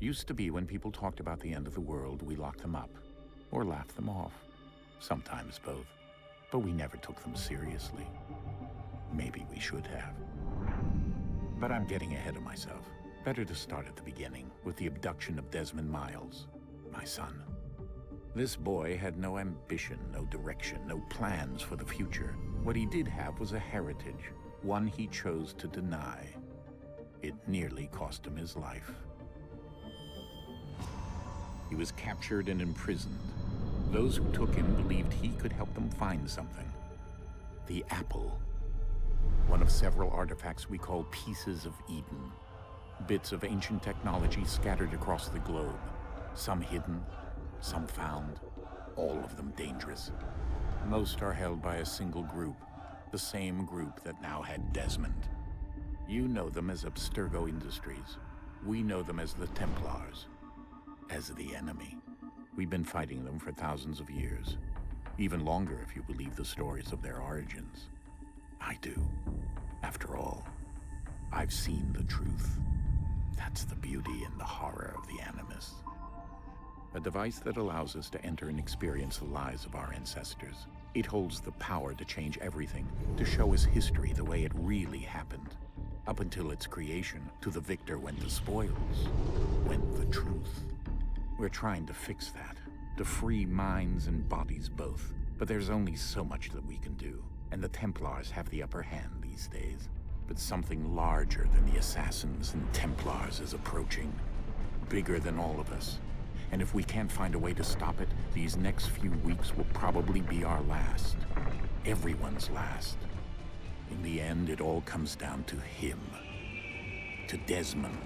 Used to be when people talked about the end of the world, we locked them up. Or laughed them off. Sometimes both. But we never took them seriously. Maybe we should have. But I'm getting ahead of myself. Better to start at the beginning, with the abduction of Desmond Miles, my son. This boy had no ambition, no direction, no plans for the future. What he did have was a heritage, one he chose to deny. It nearly cost him his life. He was captured and imprisoned. Those who took him believed he could help them find something. The apple. One of several artifacts we call pieces of Eden. Bits of ancient technology scattered across the globe. Some hidden, some found, all of them dangerous. Most are held by a single group, the same group that now had Desmond. You know them as Abstergo Industries. We know them as the Templars, as the enemy. We've been fighting them for thousands of years, even longer if you believe the stories of their origins. I do. After all, I've seen the truth. That's the beauty and the horror of the Animus. A device that allows us to enter and experience the lives of our ancestors. It holds the power to change everything, to show us history the way it really happened. Up until its creation, to the victor went the spoils, went the truth. We're trying to fix that, to free minds and bodies both. But there's only so much that we can do, and the Templars have the upper hand these days. But something larger than the Assassins and Templars is approaching, bigger than all of us. And if we can't find a way to stop it, these next few weeks will probably be our last. Everyone's last. In the end, it all comes down to him. To Desmond.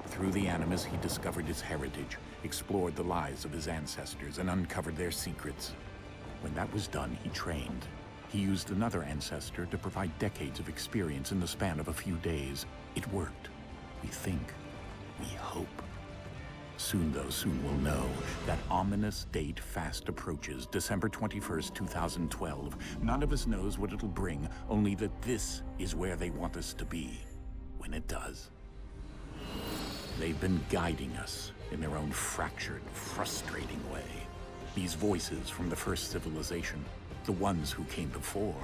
Through the Animus, he discovered his heritage, explored the lives of his ancestors, and uncovered their secrets. When that was done, he trained. He used another ancestor to provide decades of experience in the span of a few days. It worked. We think. We hope. Soon, though, soon we'll know. That ominous date fast approaches, December 21st, 2012. None of us knows what it'll bring, only that this is where they want us to be, when it does. They've been guiding us in their own fractured, frustrating way. These voices from the first civilization, the ones who came before,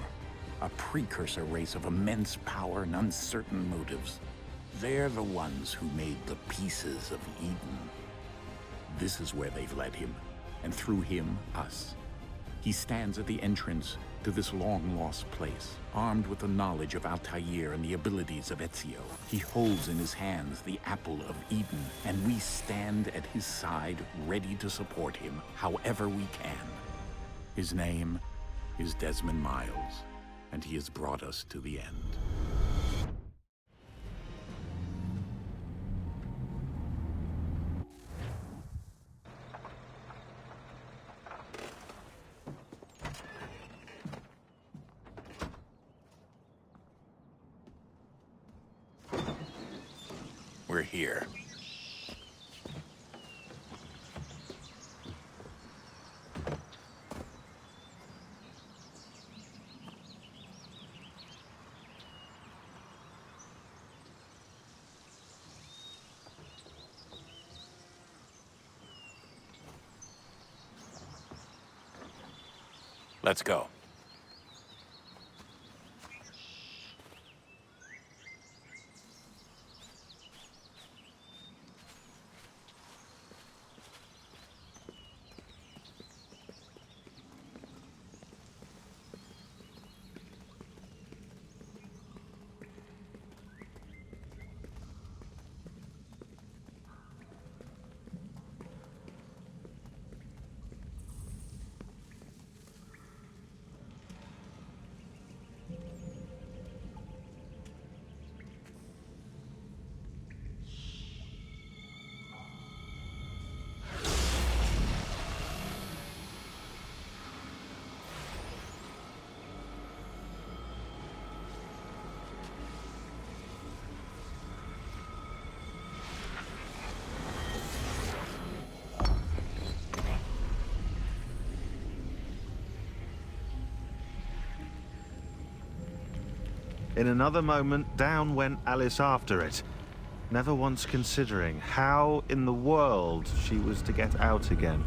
a precursor race of immense power and uncertain motives. They're the ones who made the pieces of Eden. This is where they've led him, and through him, us. He stands at the entrance to this long-lost place, armed with the knowledge of Altair and the abilities of Ezio. He holds in his hands the apple of Eden, and we stand at his side, ready to support him however we can. His name is Desmond Miles, and he has brought us to the end. We're here. Let's go. In another moment, down went Alice after it. never once considering how in the world she was to get out again.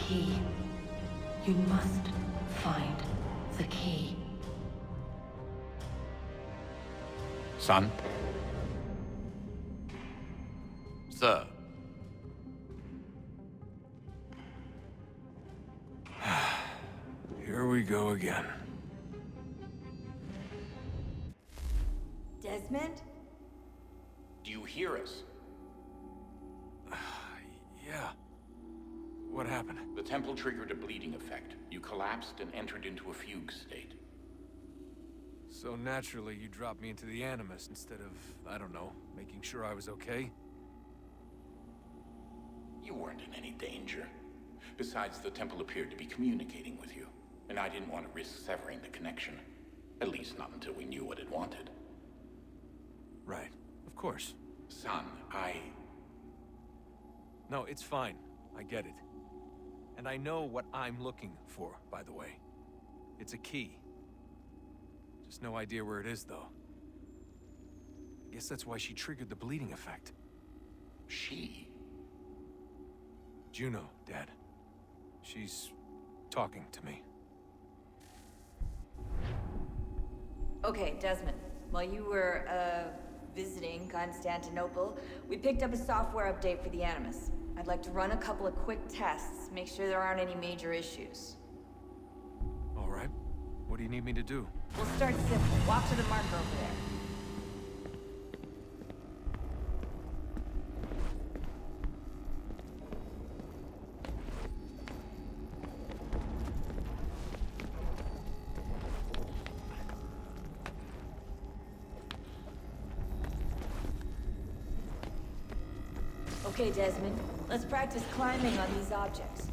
Key. You must find the key. Son? Sir. Here we go again. Desmond? Do you hear us? Yeah. What happened? The temple triggered a bleeding effect. You collapsed and entered into a fugue state. So naturally, you dropped me into the Animus instead of, I don't know, making sure I was okay? You weren't in any danger. Besides, the temple appeared to be communicating with you, and I didn't want to risk severing the connection. At least not until we knew what it wanted. Right. Of course. Son, No, it's fine. I get it. And I know what I'm looking for, by the way. It's a key. Just no idea where it is, though. I guess that's why she triggered the bleeding effect. She? Juno, Dad. She's talking to me. Okay, Desmond. While you were, visiting Constantinople, we picked up a software update for the Animus. I'd like to run a couple of quick tests, make sure there aren't any major issues. All right. What do you need me to do? We'll start simple. Walk to the marker over there. Okay, Desmond. Let's practice climbing on these objects.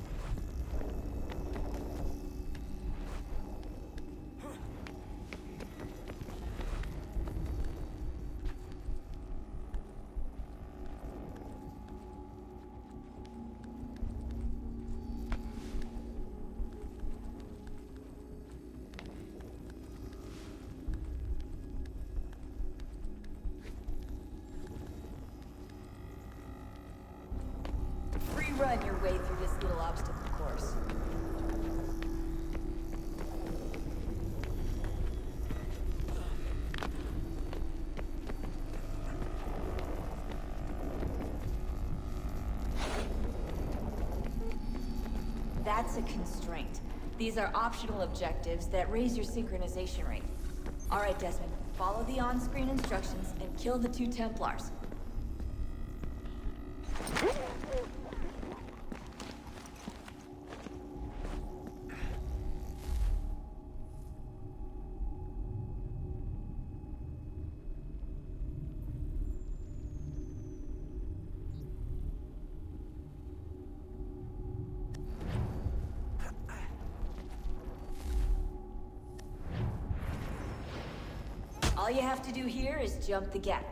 Run your way through this little obstacle course. That's a constraint. These are optional objectives that raise your synchronization rate. All right, Desmond. Follow the on-screen instructions and kill the 2 Templars. All you have to do here is jump the gap.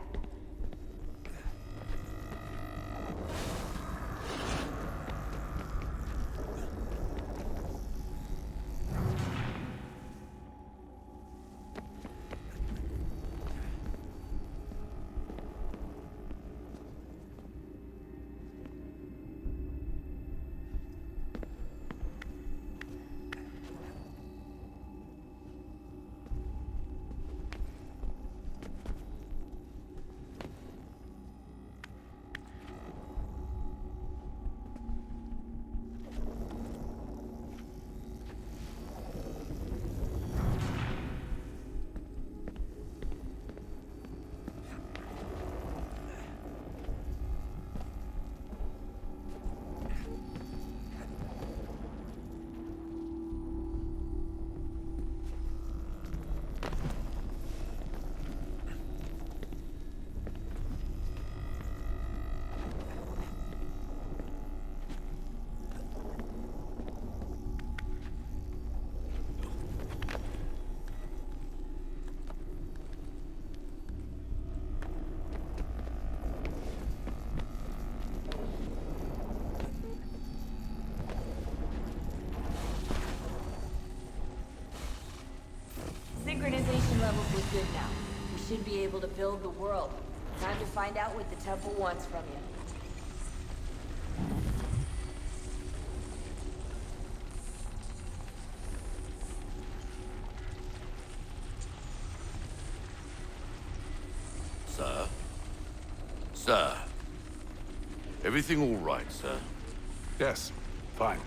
Synchronization levels look good now. We should be able to build the world. Time to find out what the temple wants from you. Sir? Sir? Everything all right, sir? Yes, fine.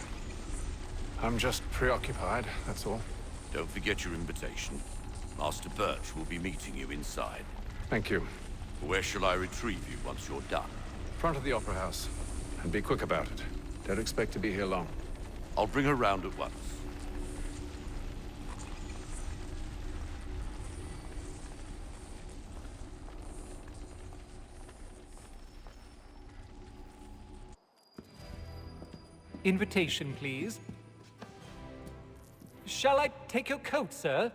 I'm just preoccupied, that's all. Don't forget your invitation. Master Birch will be meeting you inside. Thank you. Where shall I retrieve you once you're done? Front of the Opera House. And be quick about it. Don't expect to be here long. I'll bring her round at once. Invitation, please. Shall I take your coat, sir?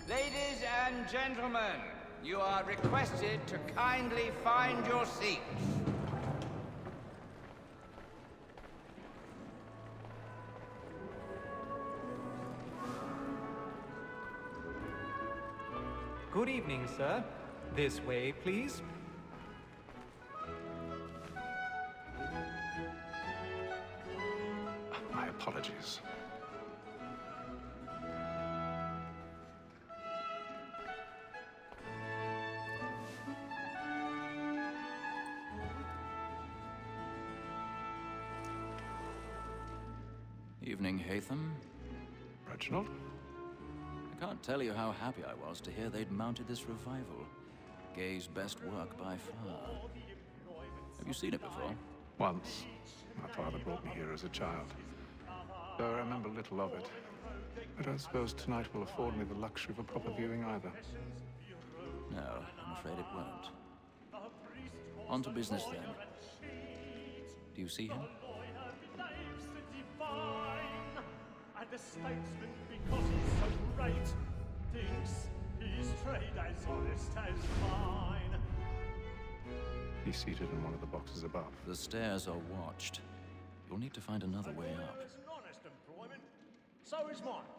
Ladies and gentlemen, you are requested to kindly find your seats. Good evening, sir. This way, please. My apologies. Evening, Hatham. Reginald? I can't tell you how happy I was to hear they'd mounted this revival. Gay's best work by far. Have you seen it before? Once. My father brought me here as a child. Though I remember little of it. I don't suppose tonight will afford me the luxury of a proper viewing either. No, I'm afraid it won't. On to business then. Do you see him? And the statesman, because he's so great, thinks his trade as honest as mine. He's seated in one of the boxes above. The stairs are watched. You'll need to find another way up. It's an honest employment. So is mine.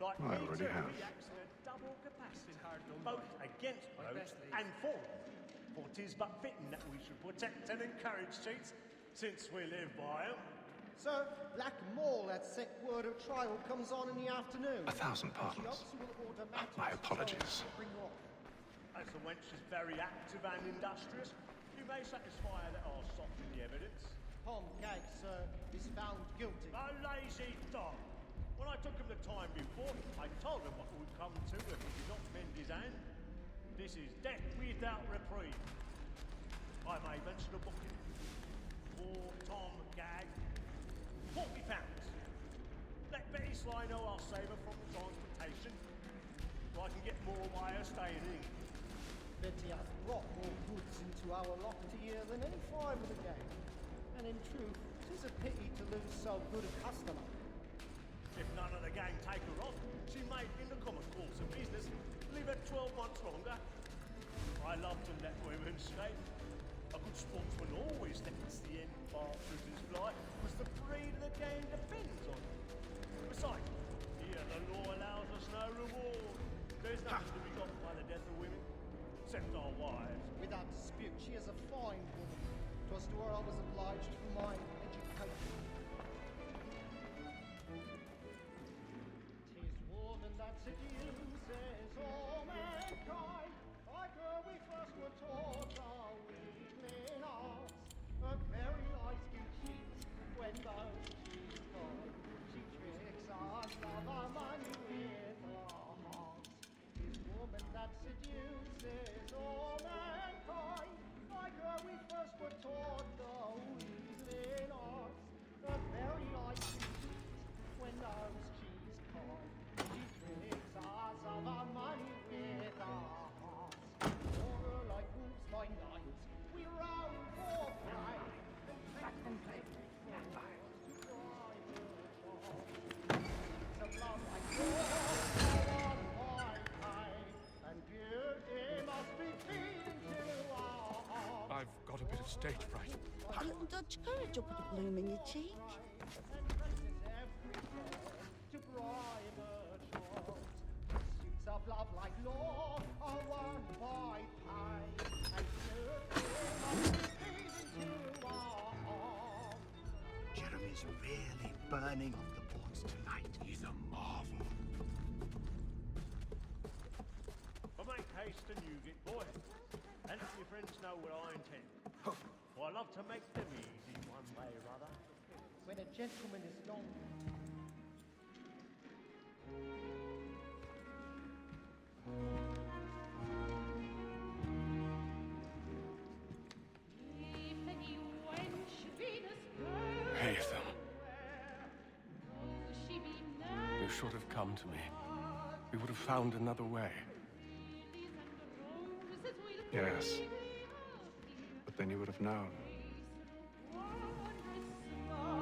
Like I already have. reacts in a double capacity, both against roads and for them. For 'tis but fitting that we should protect and encourage cheats, since we live by 'em. Sir, Black Mall had sent word of trial comes on in the afternoon. 1,000 pardons. My apologies. As the wench is very active and industrious, you may satisfy her that I'll soften the evidence. Tom Gag, sir, is found guilty. A lazy dog! When I took him the time before, I told him what would come to if he did not mend his hand. This is death without reprieve. I may mention a booking. For Tom Gag, £40. Let Betty Sly know I'll save her from transportation, so I can get more by her staying in. Betty has brought more goods into our locked here than any five of the gang. And in truth, 'tis a pity to lose so good a customer. If none of the gang take her on, she may, in the common course of business, leave her 12 months longer. I love to let women stay. A good sportsman always lets the end partridges fly, because the breed of the game depends on it. Besides, here the law allows us no reward. There's nothing to be got by the death of women, except our wives. Without dispute, she is a fine woman. 'Twas to her I was obliged for my education. 'Tis woman that seduces all mankind. Like her we first were taught our weakling arts. Her very eyes can cheat when those she's gone. She tricks us of our money with her hearts. 'Tis woman that seduces all mankind. Like her we first were taught the weakling arts. The very eyes can cheat when those she's caught. She tricks us of our money with her hearts. For her like wolves by night, we roam for prey. And play to drive her charm. Some love like yours, one by and beauty must be feeding to our hearts. I've got a bit of stage fright. A little Dutch courage will put a bloom in your cheek. And practice every form to bribe her charms. Pursuits of love like law are won by pay, and beauty must be feeding to our hearts. Jeremy's really burning off the boards tonight. He's a marvel. But make haste and use it, boy. And let your friends know what I intend. For I love to make them easy one way or other. When a gentleman is gone, Haytham. You should have come to me. We would have found another way. Yes. But then you would have known.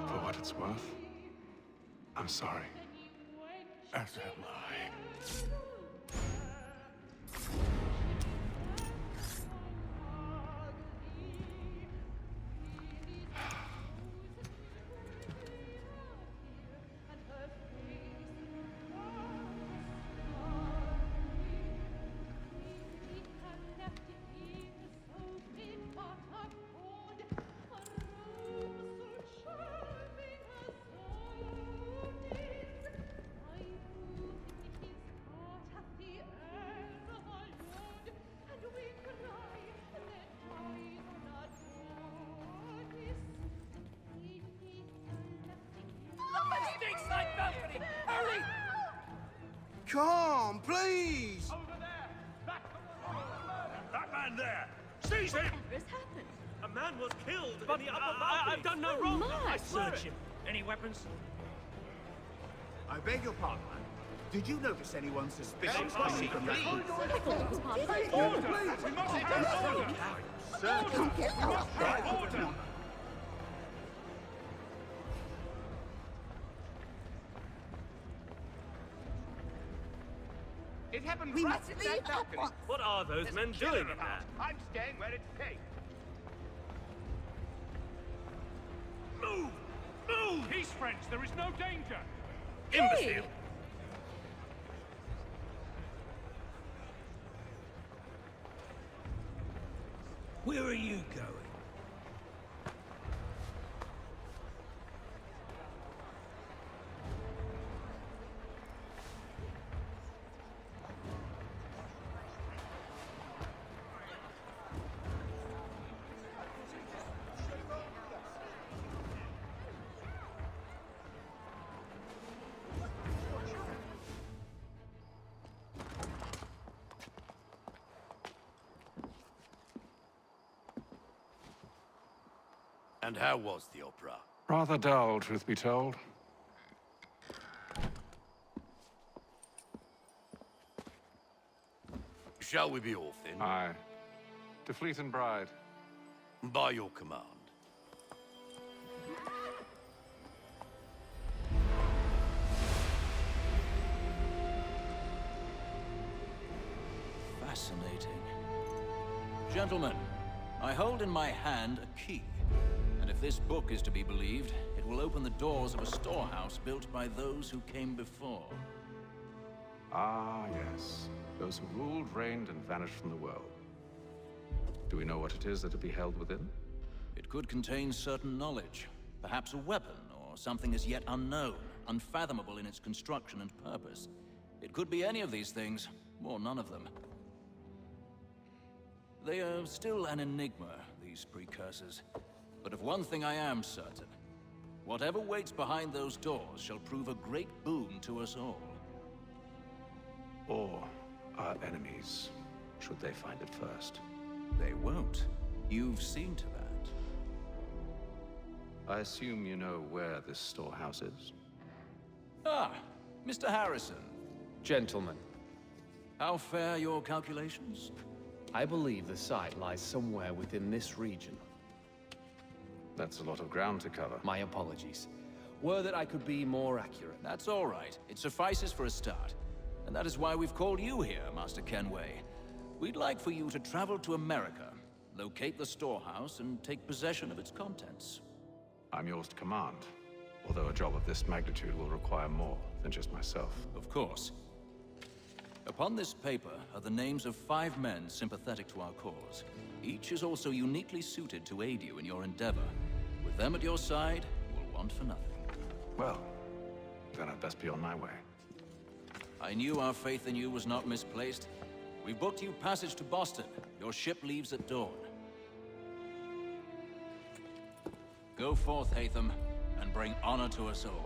For what it's worth, I'm sorry. As am I. Come, please! Over there! That man there! Seize him! What's happened? A man was killed in the upper balcony. I've done no wrong. my. I search him. Any weapons? I beg your pardon, man. Did you notice anyone suspicious Hey, coming from that please. room? I thought it was part of it. Order! We must have order! Sir, Come get out. order! It happened We right must at leave that at balcony. once. What are those There's men a killer doing in about. there? I'm staying where it's safe. Move! Move! Peace, friends. There is no danger. Imbecile! Where are you going? And how was the opera? Rather dull, truth be told. Shall we be off then? Aye. To Fleet and Bride. By your command. Fascinating. Gentlemen, I hold in my hand a key. And if this book is to be believed, it will open the doors of a storehouse built by those who came before. Ah, yes. Those who ruled, reigned, and vanished from the world. Do we know what it is that will be held within? It could contain certain knowledge. Perhaps a weapon, or something as yet unknown, unfathomable in its construction and purpose. It could be any of these things, or none of them. They are still an enigma, these precursors. But of one thing I am certain. Whatever waits behind those doors shall prove a great boon to us all. Or our enemies, should they find it first. They won't. You've seen to that. I assume you know where this storehouse is? Ah, Mr. Harrison. Gentlemen. How fare your calculations? I believe the site lies somewhere within this region. That's a lot of ground to cover. My apologies. Were that I could be more accurate. That's all right. It suffices for a start. And that is why we've called you here, Master Kenway. We'd like for you to travel to America, locate the storehouse, and take possession of its contents. I'm yours to command, although a job of this magnitude will require more than just myself. Of course. Upon this paper are the names of 5 men sympathetic to our cause. Each is also uniquely suited to aid you in your endeavor. With them at your side, you will want for nothing. Well, then I'd best be on my way. I knew our faith in you was not misplaced. We booked you passage to Boston. Your ship leaves at dawn. Go forth, Hatham, and bring honor to us all.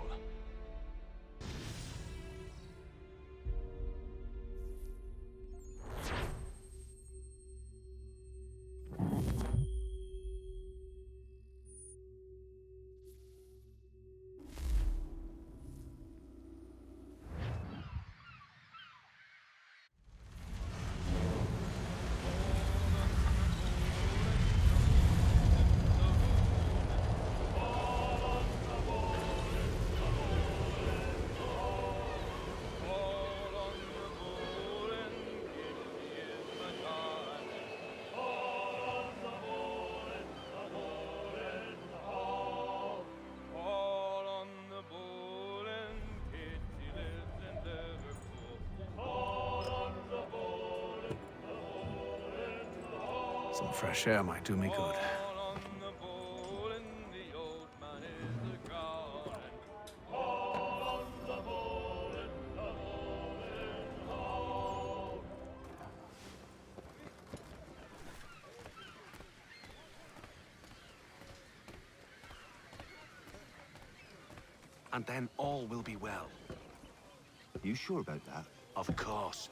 Some fresh air might do me good. And then all will be well. You sure about that? Of course.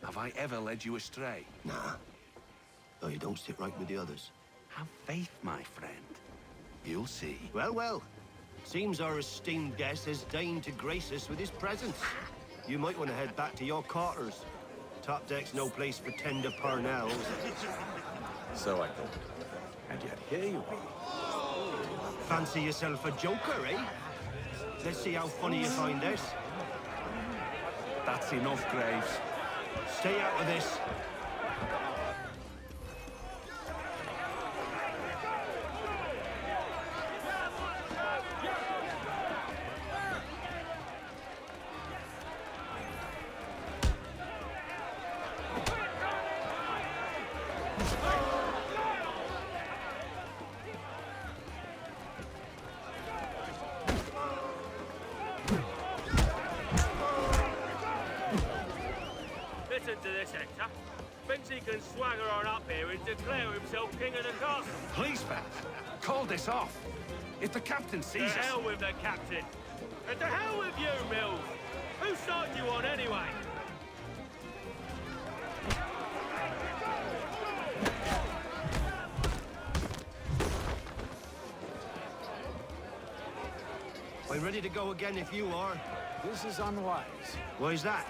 Have I ever led you astray? Nah. Though you don't sit right with the others. Have faith, my friend. You'll see. Well, well. Seems our esteemed guest has deigned to grace us with his presence. You might want to head back to your quarters. Top deck's no place for tender parnells. So I thought. And yet here you are. Fancy yourself a joker, eh? Let's see how funny you find this. That's enough, Graves. Stay out of this. Listen to this, Hector. Thinks he can swagger on up here and declare himself king of the castle. Please, Pat. Call this off. If the captain sees us... To hell with the captain. And to hell with you, Mills. Whose side you on, anyway? ready to go again if you are. This is unwise. Why's that?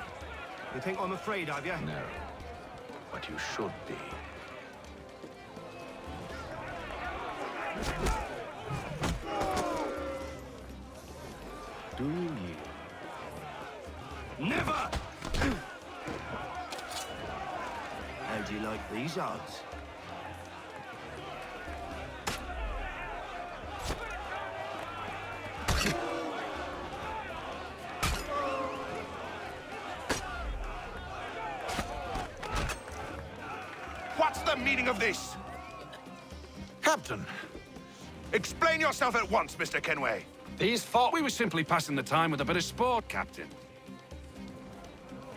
You think I'm afraid of you? No. But you should be. Do you? Never! How do you like these odds? What's the meaning of this? Captain, Explain yourself at once, Mr. Kenway. these thought we were simply passing the time with a bit of sport, Captain.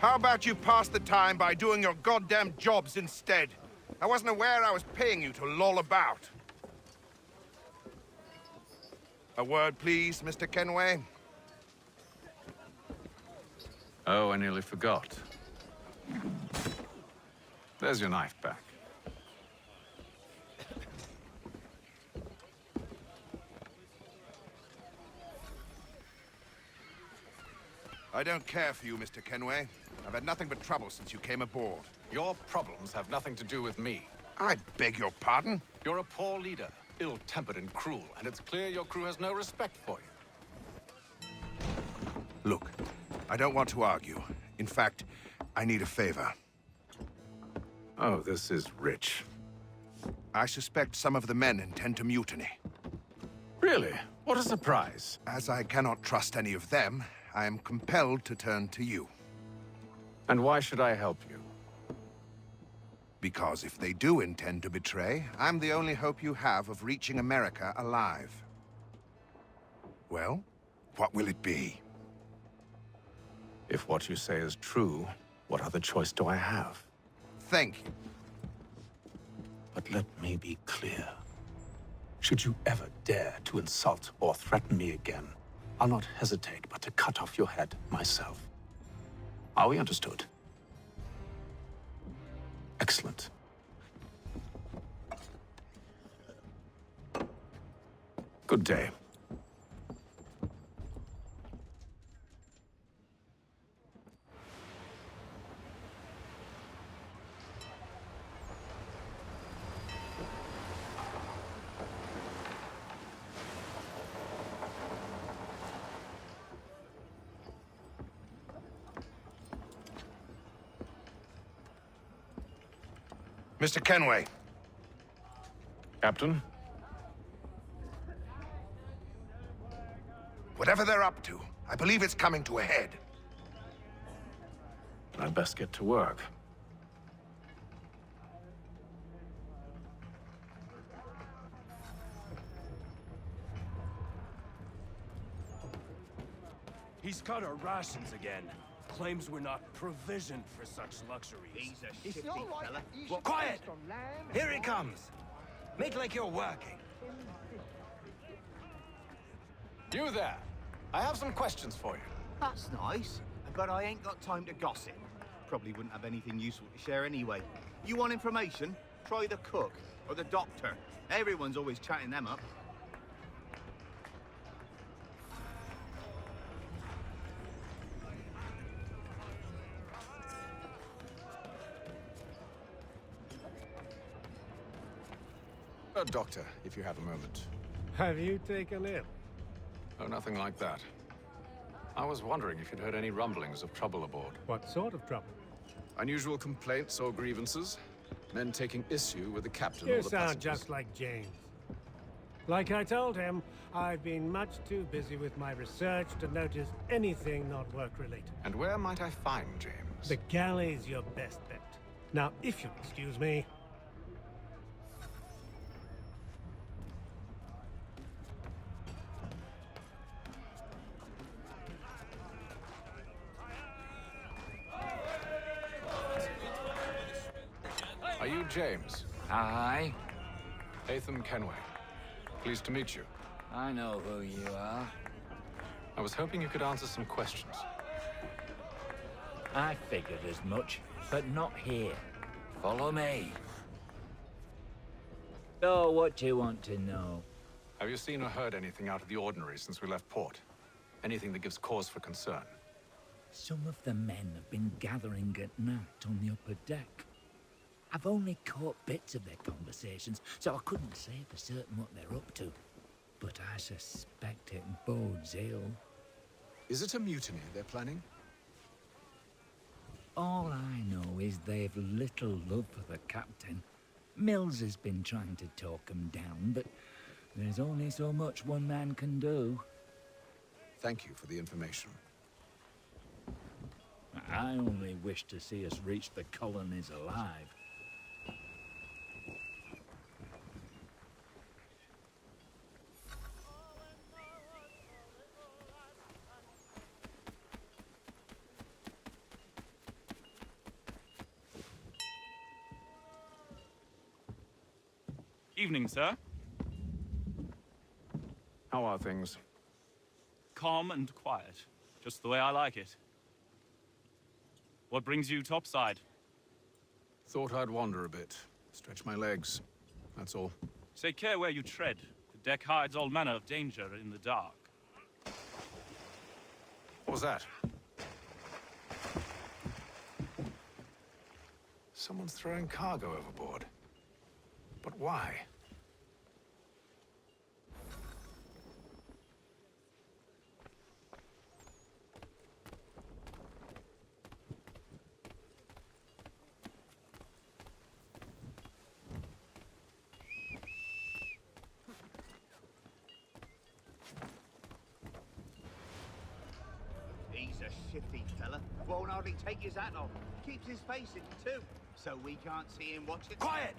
How about you pass the time by doing your goddamn jobs instead? I wasn't aware I was paying you to loll about. A word, please, Mr. Kenway. Oh, I nearly forgot. There's your knife back. I don't care for you, Mr. Kenway. I've had nothing but trouble since you came aboard. Your problems have nothing to do with me. I beg your pardon? You're a poor leader, ill-tempered and cruel, and it's clear your crew has no respect for you. Look, I don't want to argue. In fact, I need a favor. Oh, this is rich. I suspect some of the men intend to mutiny. Really? What a surprise. As I cannot trust any of them, I am compelled to turn to you. And why should I help you? Because if they do intend to betray, I'm the only hope you have of reaching America alive. Well, what will it be? If what you say is true, what other choice do I have? Thank you. But let me be clear. Should you ever dare to insult or threaten me again, I'll not hesitate but to cut off your head myself. Are we understood? Excellent. Good day. Mr. Kenway. Captain? Whatever they're up to, I believe it's coming to a head. I'd best get to work. He's cut our rations again. Claims we're not provisioned for such luxuries. He's a It's shifty not like fella. you Well, should quiet! taste on lamb. Here he comes. Make like you're working. You there! I have some questions for you. That's nice, but I ain't got time to gossip. Probably wouldn't have anything useful to share anyway. You want information? Try the cook or the doctor. Everyone's always chatting them up. A doctor, if you have a moment. Have you taken ill? Oh, nothing like that. I was wondering if you'd heard any rumblings of trouble aboard. What sort of trouble? Unusual complaints or grievances? Men taking issue with the captain or You the sound passengers? just like James. Like I told him, I've been much too busy with my research to notice anything not work-related. And where might I find James? The galley's your best bet. Now, if you'll excuse me... Are you James? Hi. Ethan Kenway. Pleased to meet you. I know who you are. I was hoping you could answer some questions. I figured as much, but not here. Follow me. So, what do you want to know? Have you seen or heard anything out of the ordinary since we left port? Anything that gives cause for concern. Some of the men have been gathering at night on the upper deck. I've only caught bits of their conversations, so I couldn't say for certain what they're up to. But I suspect it bodes ill. Is it a mutiny they're planning? All I know is they've little love for the captain. Mills has been trying to talk him down, but there's only so much one man can do. Thank you for the information. I only wish to see us reach the colonies alive. Evening, sir. How are things? Calm and quiet. Just the way I like it. What brings you topside? Thought I'd wander a bit. Stretch my legs. That's all. Take care where you tread. The deck hides all manner of danger in the dark. What was that? Someone's throwing cargo overboard. But why? He's a shifty fella. Won't hardly take his hat off. Keeps his face in too, so we can't see him watching. Quiet!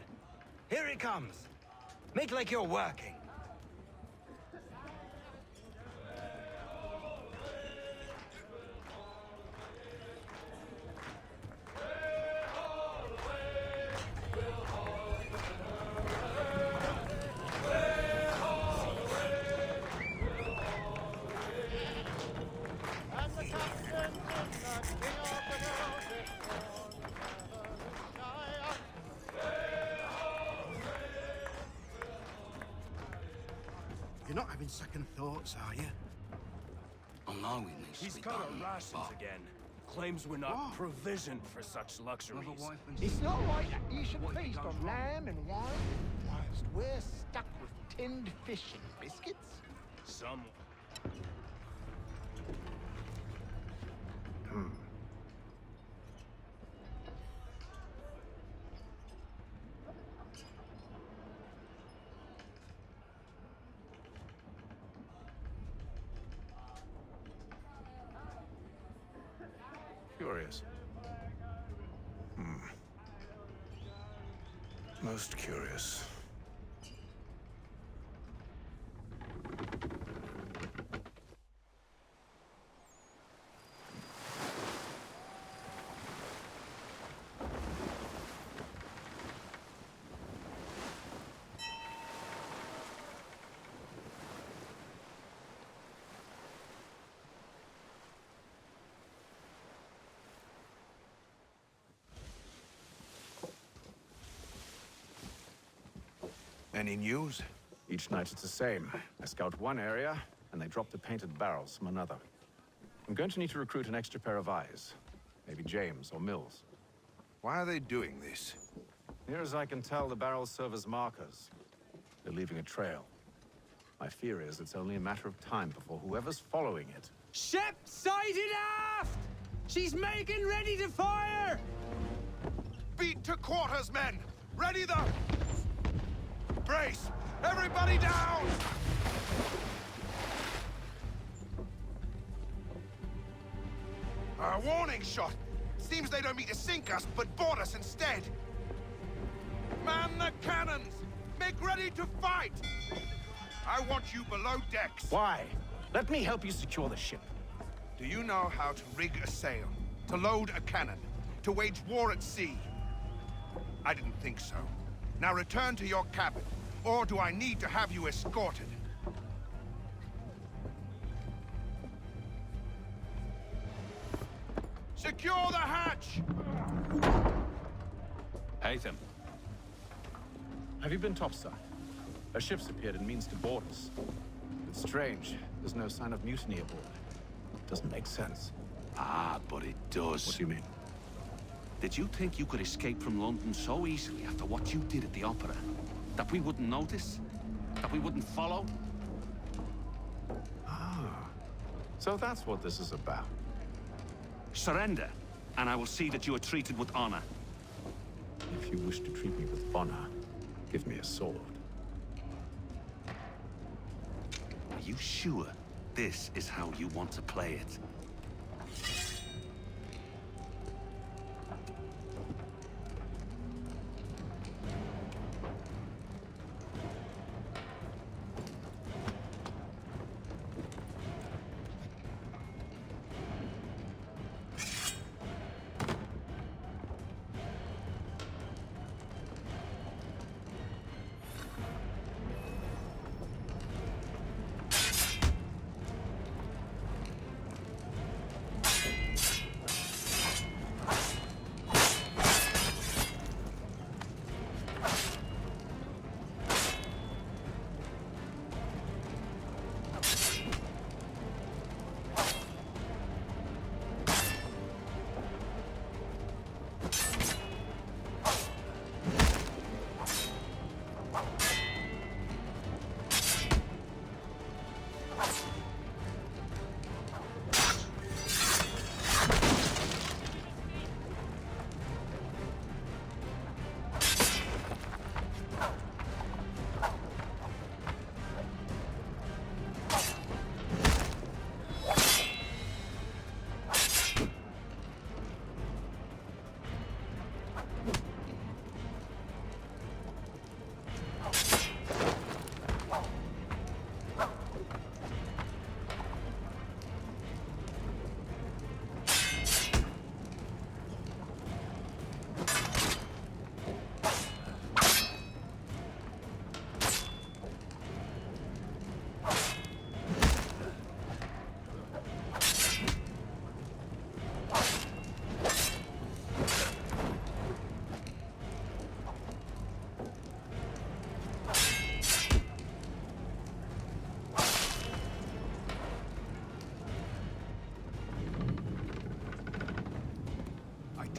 Here it comes. Make like you're working. You're not having second thoughts, are you? Oh no, we need He's cut our rations again. Claims we're not provisioned for such luxuries. It's not right that you should feast on lamb and wine whilst we're stuck with tinned fish and biscuits. Some. Curious. Most curious. Any news? Each night it's the same. I scout one area, and they drop the painted barrels from another. I'm going to need to recruit an extra pair of eyes. Maybe James or Mills. Why are they doing this? Near as I can tell, the barrels serve as markers. They're leaving a trail. My fear is it's only a matter of time before whoever's following it... Ship sighted aft! She's making ready to fire! Beat to quarters, men! Ready the... Brace! Everybody down! A warning shot! Seems they don't mean to sink us, but board us instead! Man the cannons! Make ready to fight! I want you below decks. Why? Let me help you secure the ship. Do you know how to rig a sail? To load a cannon? To wage war at sea? I didn't think so. Now return to your cabin. Or do I need to have you escorted? Secure the hatch! Haytham. Have you been topside? A ship's appeared and means to board us. It's strange. There's no sign of mutiny aboard. Doesn't make sense. Ah, but it does. What do you mean? Did you think you could escape from London so easily after what you did at the opera? That we wouldn't notice? That we wouldn't follow? Ah, so that's what this is about. Surrender, and I will see that you are treated with honor. If you wish to treat me with honor, give me a sword. Are you sure this is how you want to play it?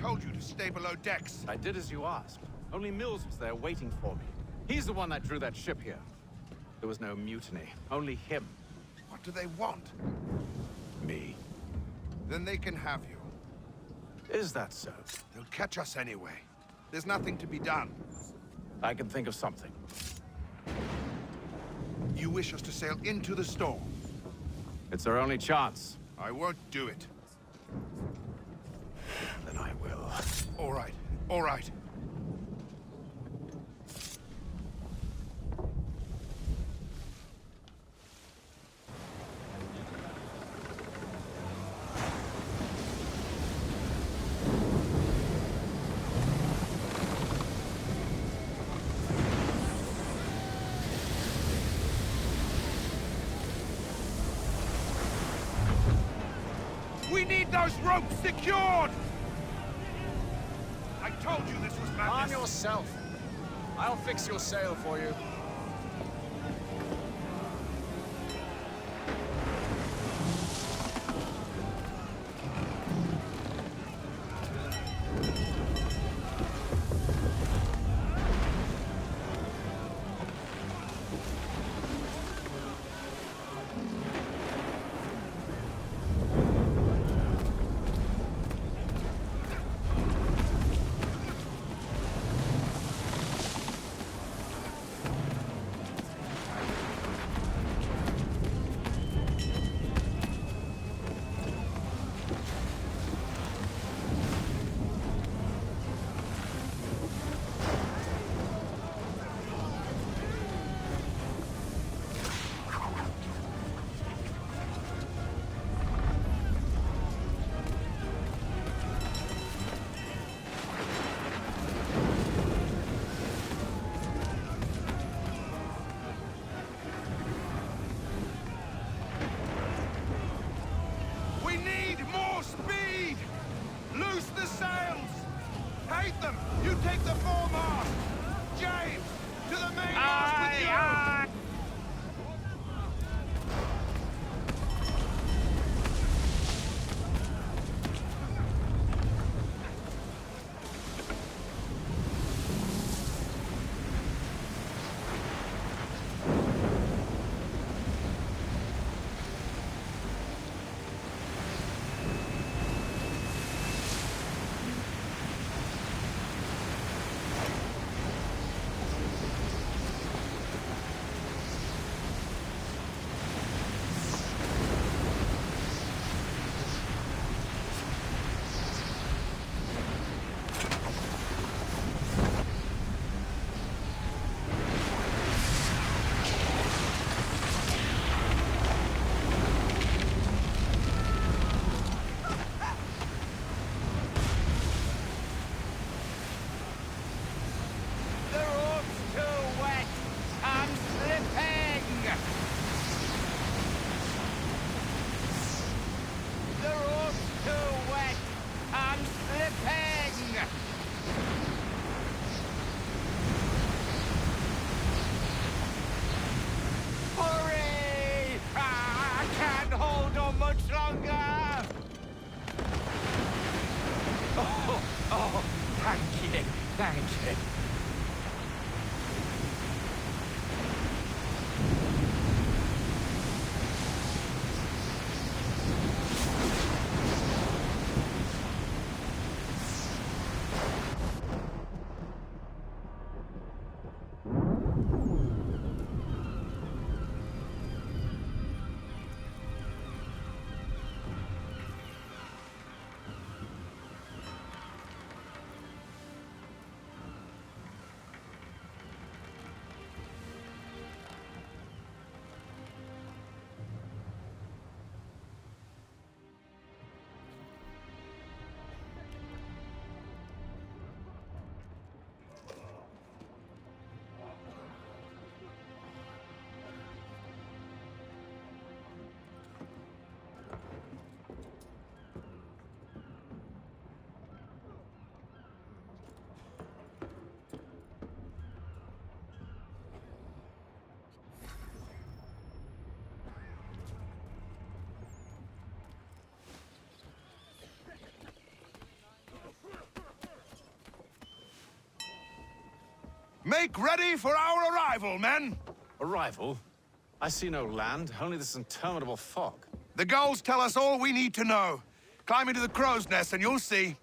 told you to stay below decks. I did as you asked. Only Mills was there waiting for me. He's the one that drew that ship here. There was no mutiny, only him. What do they want? Me. Then they can have you. Is that so? They'll catch us anyway. There's nothing to be done. I can think of something. You wish us to sail into the storm? It's our only chance. I won't do it. Then I will. All right, all right. We need those ropes secured! I told you this was madness. Arm yourself. I'll fix your sail for you. We need more speed! Loose the sails! Hate them! You take the foremast! James! To the mainmast with you! Thank you. Make ready for our arrival, men! Arrival? I see no land, only this interminable fog. The gulls tell us all we need to know. Climb into the crow's nest and you'll see.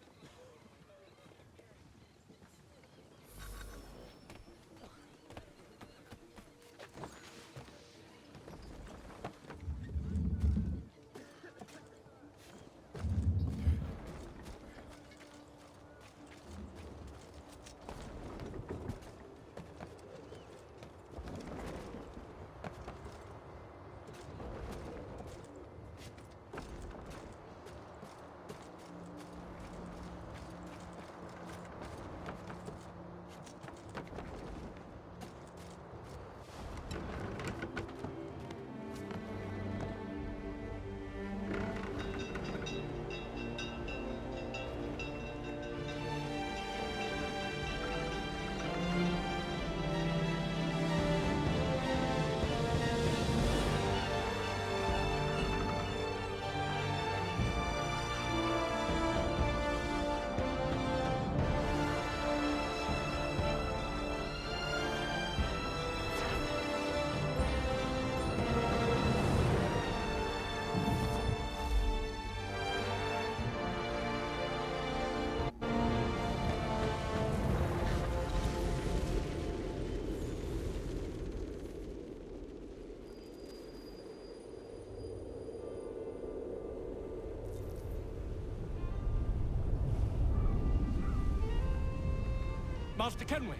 Master Kenway!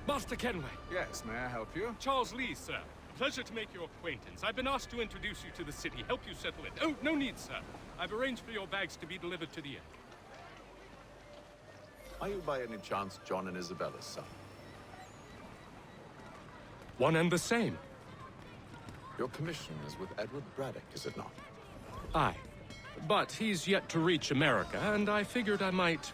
Master Kenway! Yes, may I help you? Charles Lee, sir. Pleasure to make your acquaintance. I've been asked to introduce you to the city, help you settle it. Oh, no need, sir. I've arranged for your bags to be delivered to the inn. Are you by any chance John and Isabella's son? One and the same. Your commission is with Edward Braddock, is it not? Aye. But he's yet to reach America, and I figured I might...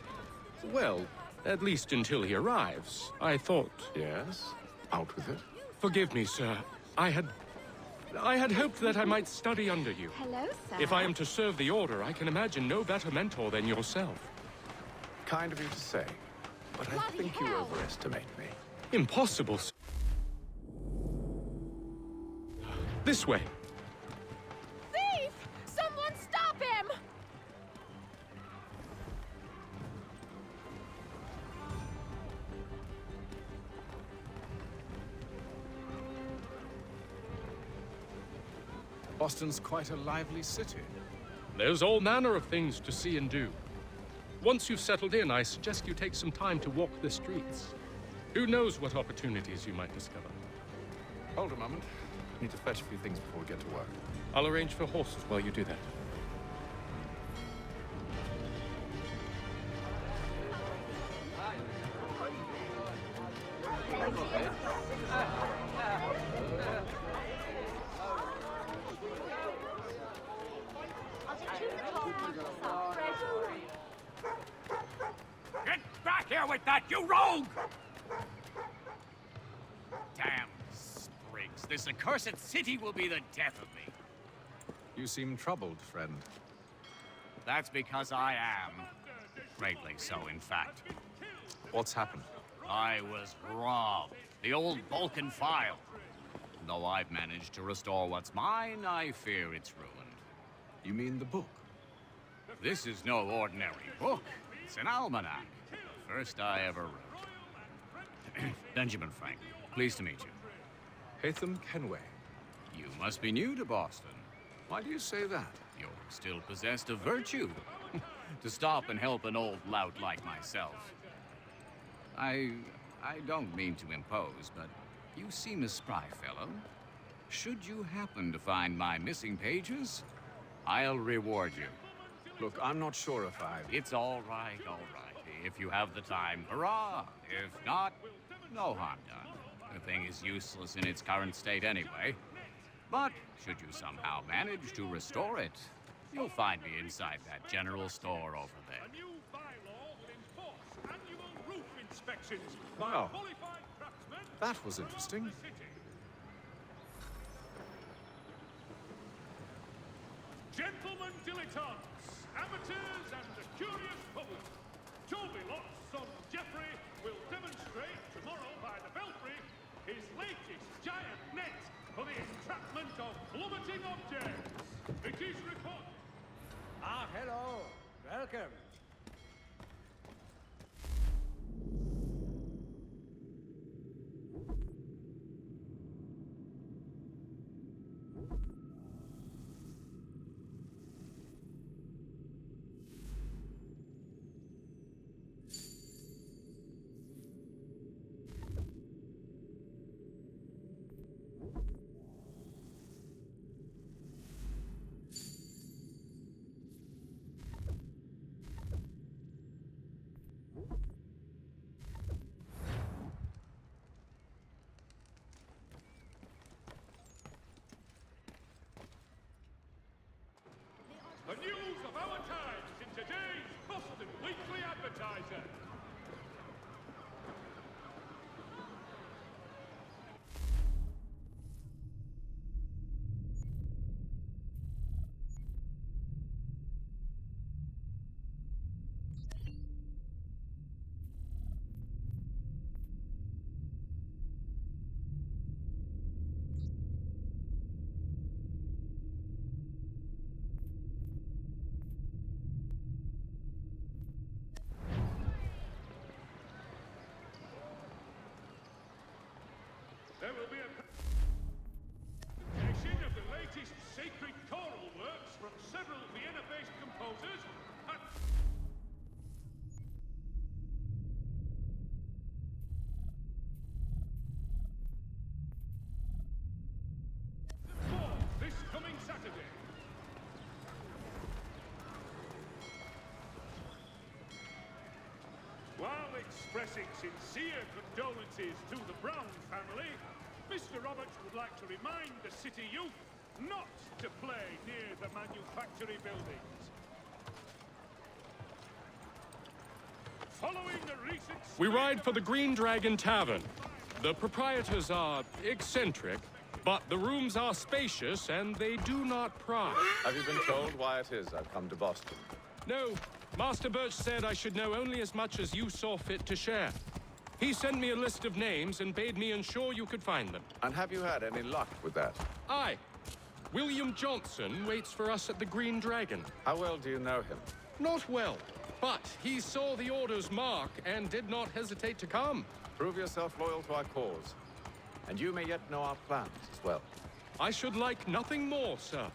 well, at least until he arrives. I thought... Yes? Out with it. Forgive me, sir. I had hoped that I might study under you. Hello, sir. If I am to serve the Order, I can imagine no better mentor than yourself. Kind of you to say, but I think you overestimate me. Impossible, sir. This way. Thief! Someone stop him! Boston's quite a lively city. There's all manner of things to see and do. Once you've settled in, I suggest you take some time to walk the streets. Who knows what opportunities you might discover. Hold a moment. I need to fetch a few things before we get to work. I'll arrange for horses while you do that. Get back here with that, you rogue! Damn sprigs. This accursed city will be the death of me. You seem troubled, friend. That's because I am. Greatly so, in fact. What's happened? I was robbed. The old Balkan file. Though I've managed to restore what's mine, I fear it's ruined. You mean the book? This is no ordinary book. It's an almanac. The first I ever wrote. Benjamin Franklin, pleased to meet you. Hatham Kenway. You must be new to Boston. Why do you say that? You're still possessed of virtue. To stop and help an old lout like myself. I don't mean to impose, but you seem a spry fellow. Should you happen to find my missing pages, I'll reward you. Look, I'm not sure if I... It's all right, all right. If you have the time, hurrah! If not, no harm done. The thing is useless in its current state anyway. But should you somehow manage to restore it, you'll find me inside that general store over there. A new bylaw will enforce annual roof inspections by Wow. qualified craftsmen. That was interesting. Gentlemen dilettantes, amateurs, and the curious public. Toby Lots on Jeffrey will demonstrate tomorrow by the Belfry his latest giant net for the entrapment of plummeting objects. It is reported. Ah, hello. Welcome. The news of our times in today's Boston Weekly Advertiser. There will be a presentation of the latest sacred choral works from several Vienna-based composers and... this coming Saturday. While expressing sincere condolences to the Brown family, Mr. Roberts would like to remind the city youth not to play near the manufactory buildings. Following the recent... We ride for the Green Dragon Tavern. The proprietors are eccentric, but the rooms are spacious and they do not pry. Have you been told why it is I've come to Boston? No, Master Birch said I should know only as much as you saw fit to share. He sent me a list of names and bade me ensure you could find them. And have you had any luck with that? Aye. William Johnson waits for us at the Green Dragon. How well do you know him? Not well, but he saw the order's mark and did not hesitate to come. Prove yourself loyal to our cause, and you may yet know our plans as well. I should like nothing more, sir.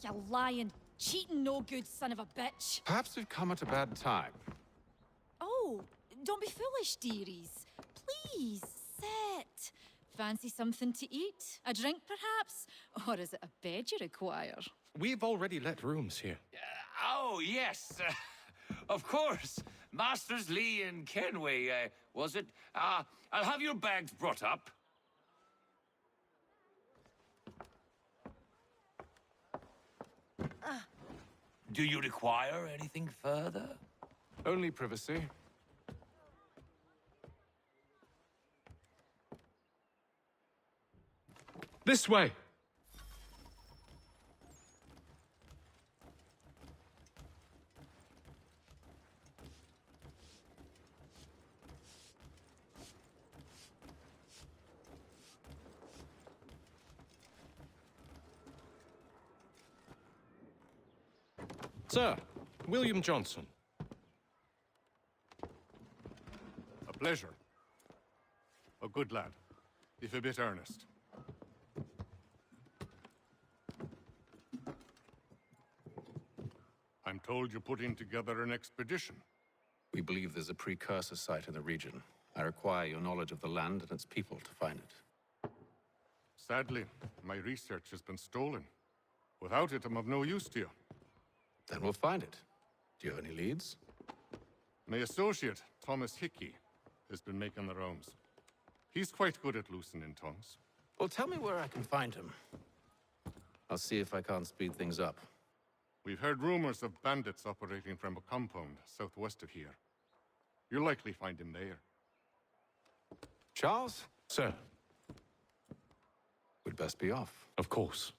You lying, cheating, no good son of a bitch. Perhaps we've come at a bad time. Oh, don't be foolish, dearies. Please, sit. Fancy something to eat? A drink, perhaps? Or is it a bed you require? We've already let rooms here. Oh, yes. Of course. Masters Lee and Kenway, was it? I'll have your bags brought up. Do you require anything further? Only privacy. This way! Sir, William Johnson. A pleasure. A good lad, if a bit earnest. I'm told you're putting together an expedition. We believe there's a precursor site in the region. I require your knowledge of the land and its people to find it. Sadly, my research has been stolen. Without it, I'm of no use to you. Then we'll find it. Do you have any leads? My associate, Thomas Hickey, has been making the rounds. He's quite good at loosening tongues. Well, tell me where I can find him. I'll see if I can't speed things up. We've heard rumors of bandits operating from a compound southwest of here. You'll likely find him there. Charles? Sir. We'd best be off. Of course.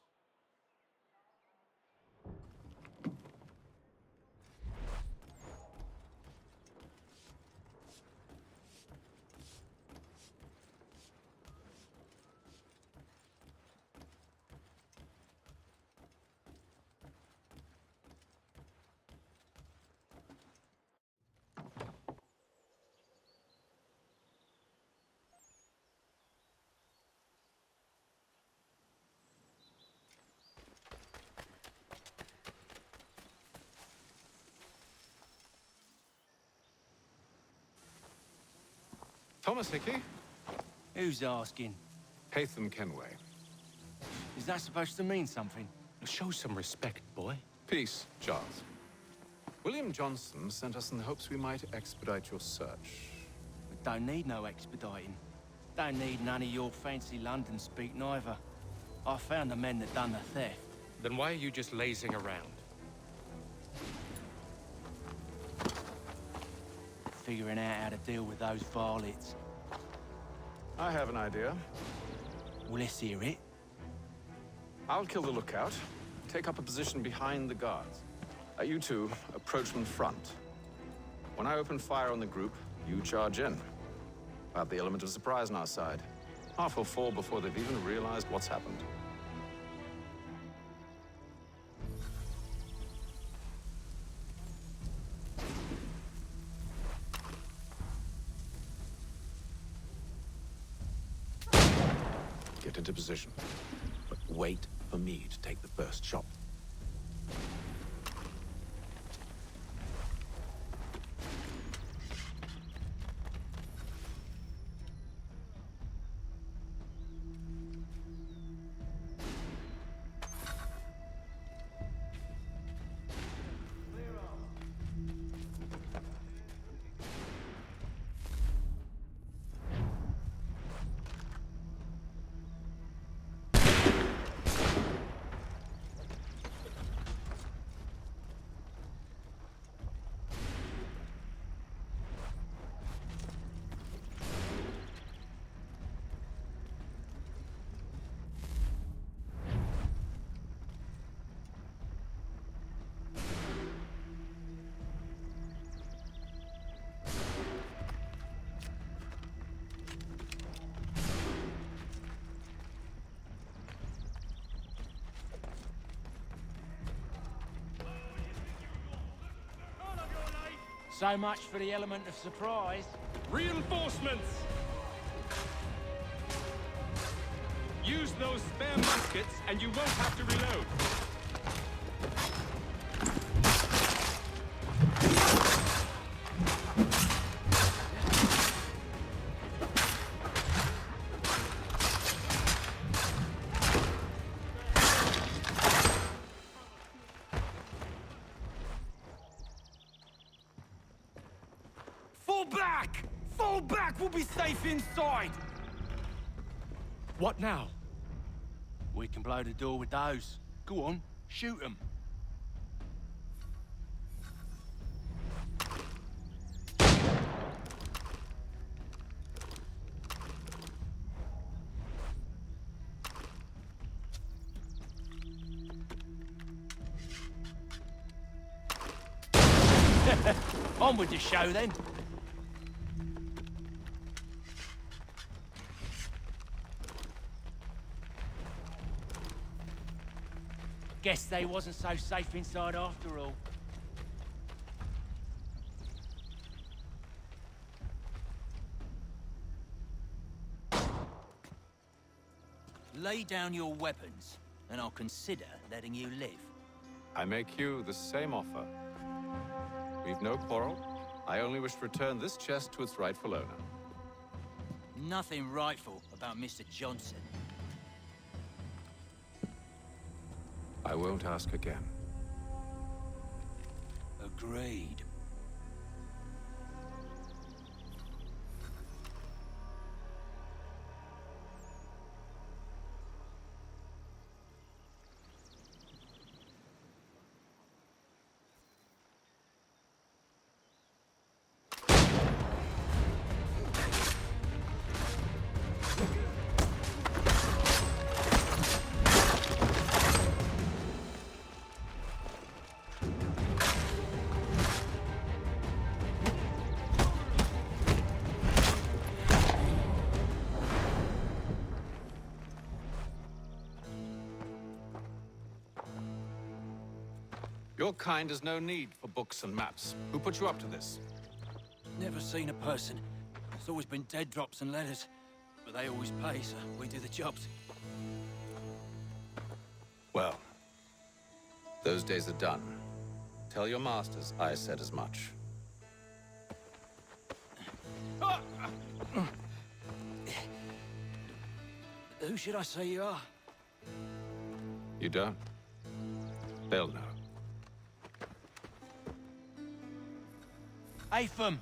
Thomas Hickey? Who's asking? Haytham Kenway. Is that supposed to mean something? Show some respect, boy. Peace, Charles. William Johnson sent us in the hopes we might expedite your search. We don't need no expediting. Don't need none of your fancy London speak neither. I found the men that done the theft. Then why are you just lazing around? Figuring out how to deal with those varlets. I have an idea. Well, let's hear it. I'll kill the lookout. Take up a position behind the guards. You two approach from the front. When I open fire on the group, you charge in. We'll have the element of surprise on our side. Half will fall before they've even realized what's happened. Get into position, but wait for me to take the first shot. So much for the element of surprise. Reinforcements! Use those spare muskets and you won't have to reload. back, we'll be safe inside! What now? We can blow the door with those. Go on, shoot them. On with the show, then. Guess they wasn't so safe inside after all. Lay down your weapons, and I'll consider letting you live. I make you the same offer. We've no quarrel. I only wish to return this chest to its rightful owner. Nothing rightful about Mr. Johnson. I won't ask again. Agreed. Your kind has no need for books and maps. Who put you up to this? Never seen a person. It's always been dead drops and letters. But they always pay, so we do the jobs. Well, those days are done. Tell your masters I said as much. Who should I say you are? You don't? They'll know. Atham,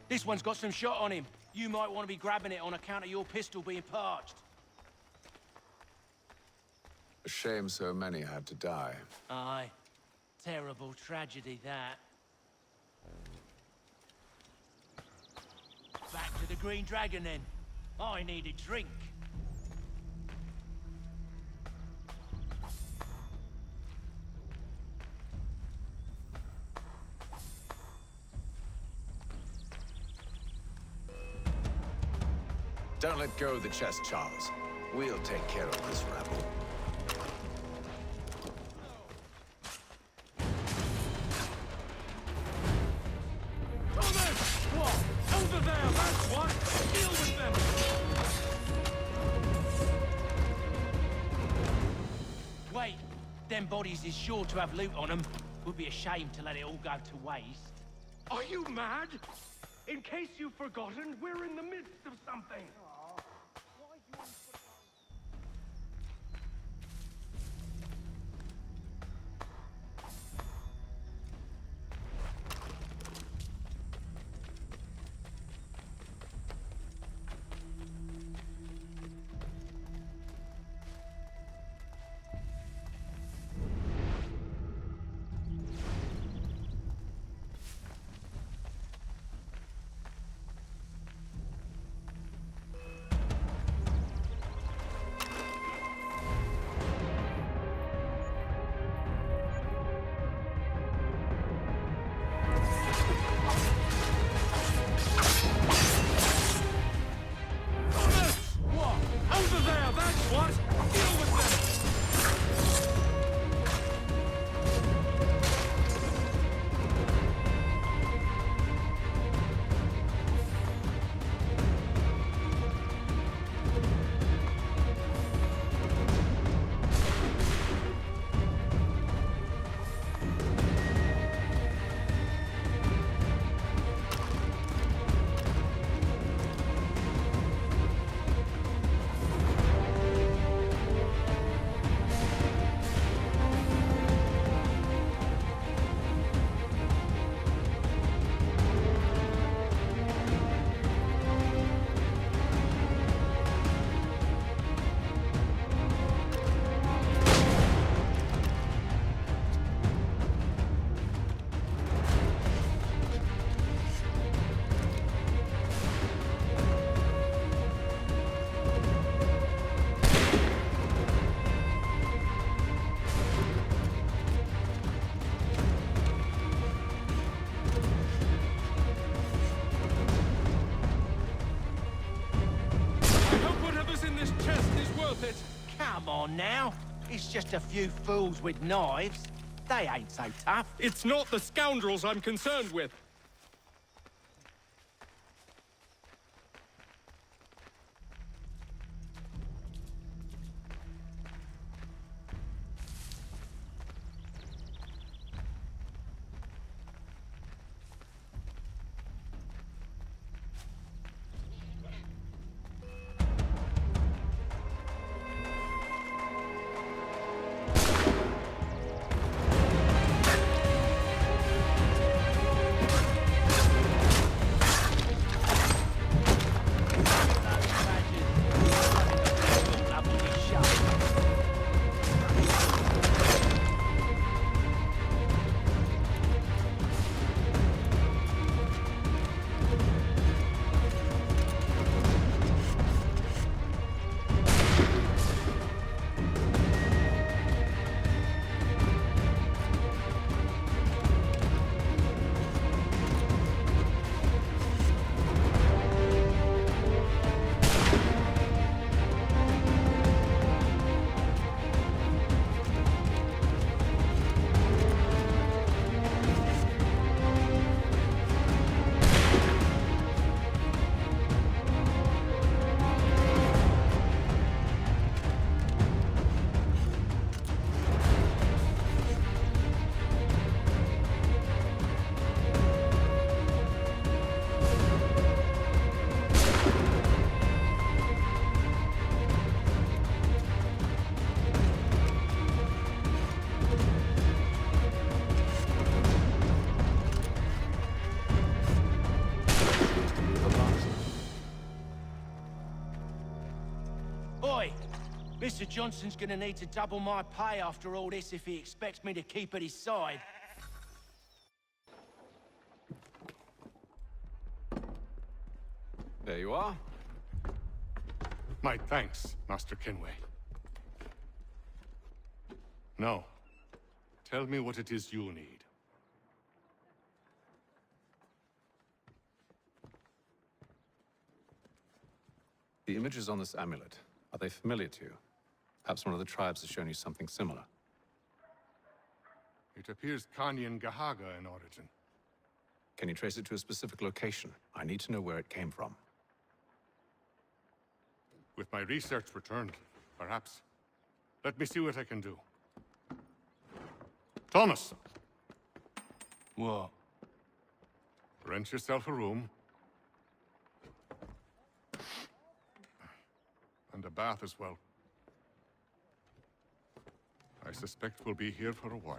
this one's got some shot on him. You might want to be grabbing it on account of your pistol being parched. A shame so many had to die. Aye. Terrible tragedy, that. Back to the Green Dragon, then. I need a drink. Don't let go of the chest, Charles. We'll take care of this rabble. Over there, that's one! Deal with them! Wait, them bodies is sure to have loot on them. Would be a shame to let it all go to waste. Are you mad? In case you've forgotten, we're in the midst of something. worth it. Come on now. It's just a few fools with knives. They ain't so tough. It's not the scoundrels I'm concerned with. Mr. Johnson's gonna need to double my pay after all this if he expects me to keep at his side. There you are. My thanks, Master Kenway. Now, tell me what it is you need. The images on this amulet, are they familiar to you? Perhaps one of the tribes has shown you something similar. It appears Kanyan Gahaga in origin. Can you trace it to a specific location? I need to know where it came from. With my research returned, perhaps. Let me see what I can do. Thomas! What? Rent yourself a room. And a bath as well. I suspect we'll be here for a while.